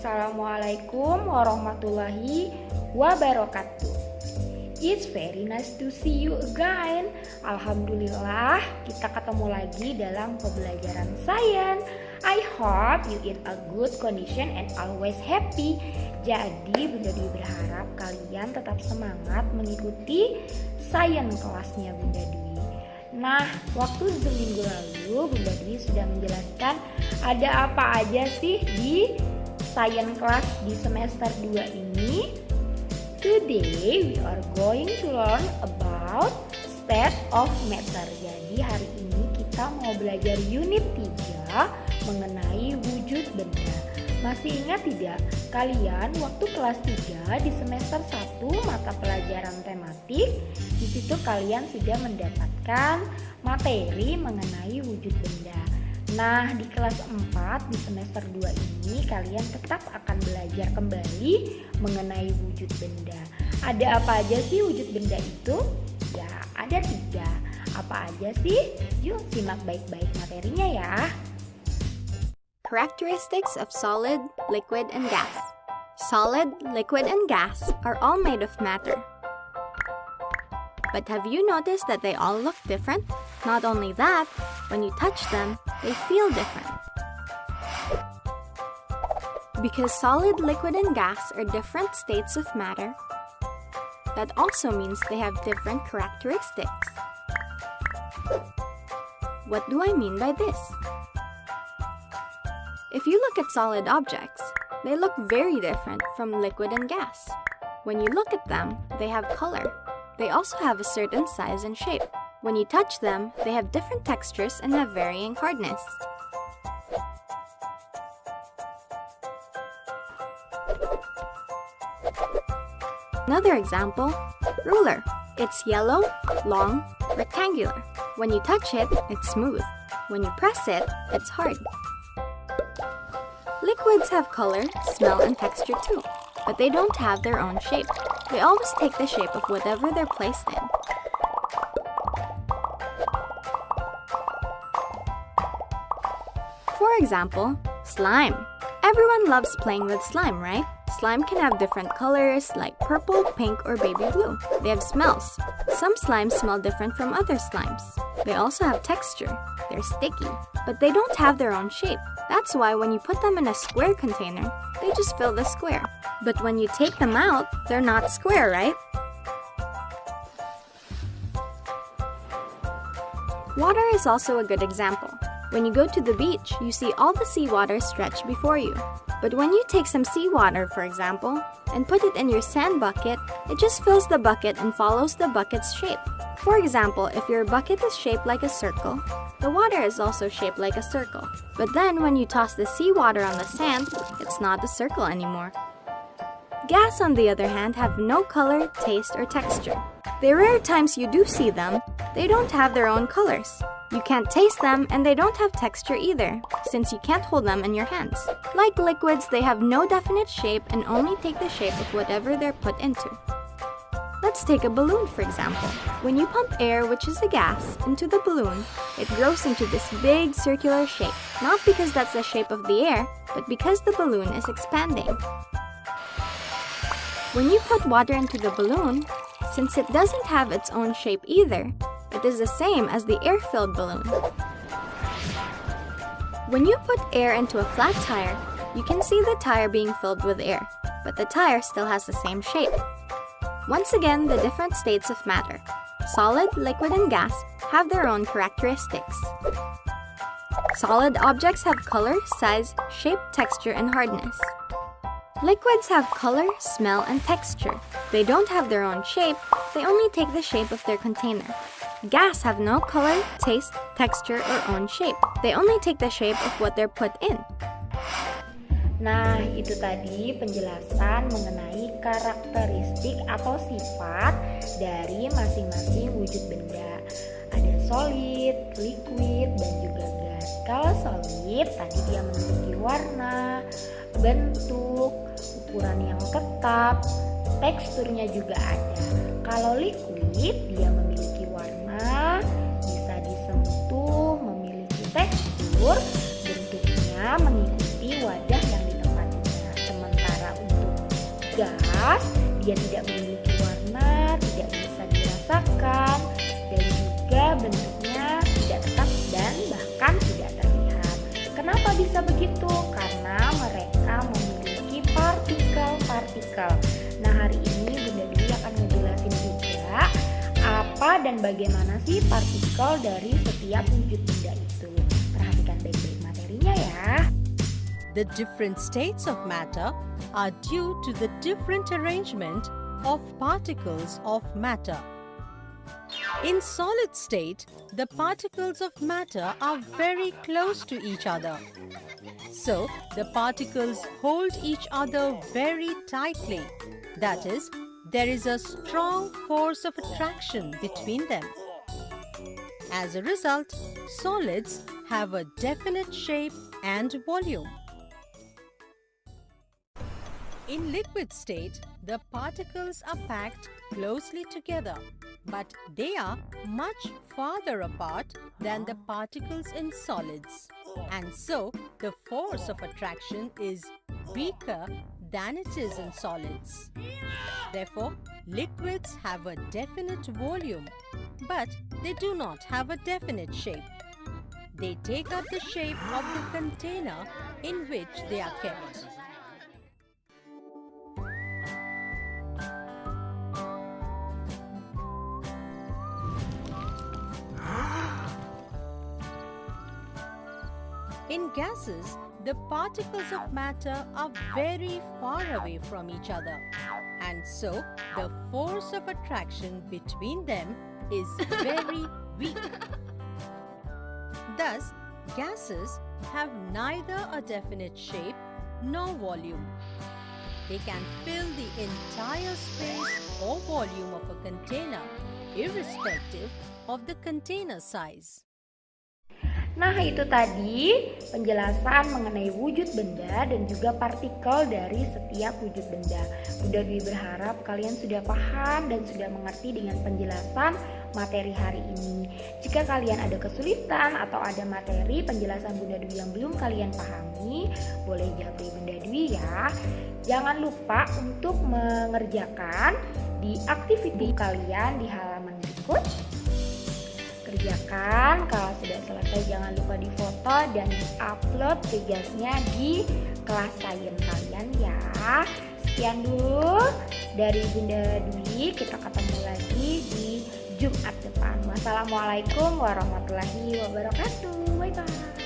Assalamualaikum warahmatullahi wabarakatuh. It's very nice to see you again. Alhamdulillah, kita ketemu lagi dalam pembelajaran sains. I hope you in a good condition and always happy. Jadi Bunda Duwi berharap kalian tetap semangat mengikuti sains kelasnya Bunda Duwi. Nah, waktu seminggu lalu Bunda Duwi sudah menjelaskan ada apa aja sih di sains kelas di semester 2 ini. Today we are going to learn about state of matter. Jadi hari ini kita mau belajar unit 3 mengenai wujud benda. Masih ingat tidak? Kalian waktu kelas 3 di semester 1 mata pelajaran tematik, di situ kalian sudah mendapatkan materi mengenai wujud benda. Nah, di kelas 4 di semester 2 ini kalian tetap akan belajar kembali mengenai wujud benda. Ada apa aja sih wujud benda itu? Ya, ada 3. Apa aja sih? Yuk simak baik-baik materinya ya. Characteristics of solid, liquid, and gas. Solid, liquid, and gas are all made of matter. But have you noticed that they all look different? Not only that, when you touch them, they feel different. Because solid, liquid, and gas are different states of matter, that also means they have different characteristics. What do I mean by this? If you look at solid objects, they look very different from liquid and gas. When you look at them, they have color. They also have a certain size and shape. When you touch them, they have different textures and have varying hardness. Another example, ruler. It's yellow, long, rectangular. When you touch it, it's smooth. When you press it, it's hard. Liquids have color, smell, and texture too, but they don't have their own shape. They always take the shape of whatever they're placed in. For example, slime. Everyone loves playing with slime, right? Slime can have different colors like purple, pink, or baby blue. They have smells. Some slimes smell different from other slimes. They also have texture. They're sticky, but they don't have their own shape. That's why when you put them in a square container, they just fill the square. But when you take them out, they're not square, right? Water is also a good example. When you go to the beach, you see all the seawater stretched before you. But when you take some seawater, for example, and put it in your sand bucket, it just fills the bucket and follows the bucket's shape. For example, if your bucket is shaped like a circle, the water is also shaped like a circle. But then when you toss the seawater on the sand, it's not a circle anymore. Gas, on the other hand, have no color, taste, or texture. The rare times you do see them, they don't have their own colors. You can't taste them, and they don't have texture either, since you can't hold them in your hands. Like liquids, they have no definite shape and only take the shape of whatever they're put into. Let's take a balloon, for example. When you pump air, which is a gas, into the balloon, it grows into this big circular shape, not because that's the shape of the air, but because the balloon is expanding. When you put water into the balloon, since it doesn't have its own shape either, it is the same as the air-filled balloon. When you put air into a flat tire, you can see the tire being filled with air, but the tire still has the same shape. Once again, the different states of matter, solid, liquid, and gas, have their own characteristics. Solid objects have color, size, shape, texture, and hardness. Liquids have color, smell, and texture. They don't have their own shape, they only take the shape of their container. Gas have no color, taste, texture, or own shape. They only take the shape of what they're put in. Nah, itu tadi penjelasan mengenai karakteristik atau sifat dari masing-masing wujud benda. Ada solid, liquid, dan juga gas. Kalau solid, tadi dia memiliki warna, bentuk, ukuran yang tetap, teksturnya juga ada. Kalau liquid, dia memiliki warna, bisa disentuh, memiliki tekstur, bentuknya mengikuti wadah yang ditempatinya. jelas dia tidak memiliki warna, tidak bisa dirasakan, dan juga bentuknya tidak tetap dan bahkan tidak terlihat. Kenapa bisa begitu? Karena mereka memiliki partikel-partikel. Nah, hari ini Bunda Duwi akan ngejelasin juga apa dan bagaimana sih partikel dari setiap wujud benda itu. Perhatikan baik-baik materinya ya. The different states of matter are due to the different arrangement of particles of matter. In solid state, the particles of matter are very close to each other. So, the particles hold each other very tightly. That is, there is a strong force of attraction between them. As a result, solids have a definite shape and volume. In liquid state, the particles are packed closely together, but they are much farther apart than the particles in solids. And so, the force of attraction is weaker than it is in solids. Therefore, liquids have a definite volume, but they do not have a definite shape. They take up the shape of the container in which they are kept. In gases, the particles of matter are very far away from each other, and so the force of attraction between them is very weak. Thus, gases have neither a definite shape nor volume. They can fill the entire space or volume of a container, irrespective of the container size. Nah, itu tadi penjelasan mengenai wujud benda dan juga partikel dari setiap wujud benda. Bunda Duwi berharap kalian sudah paham dan sudah mengerti dengan penjelasan materi hari ini. Jika kalian ada kesulitan atau ada materi penjelasan Bunda Duwi yang belum kalian pahami, boleh japri Bunda Duwi ya. Jangan lupa untuk mengerjakan di activity kalian di halaman berikut. Kerjakan, kalau sudah selesai jangan lupa difoto dan di-upload tugasnya di kelas sains kalian ya. Sekian dulu dari Bunda Duwi, kita ketemu lagi di Jumat depan. Wassalamualaikum warahmatullahi wabarakatuh. Bye bye.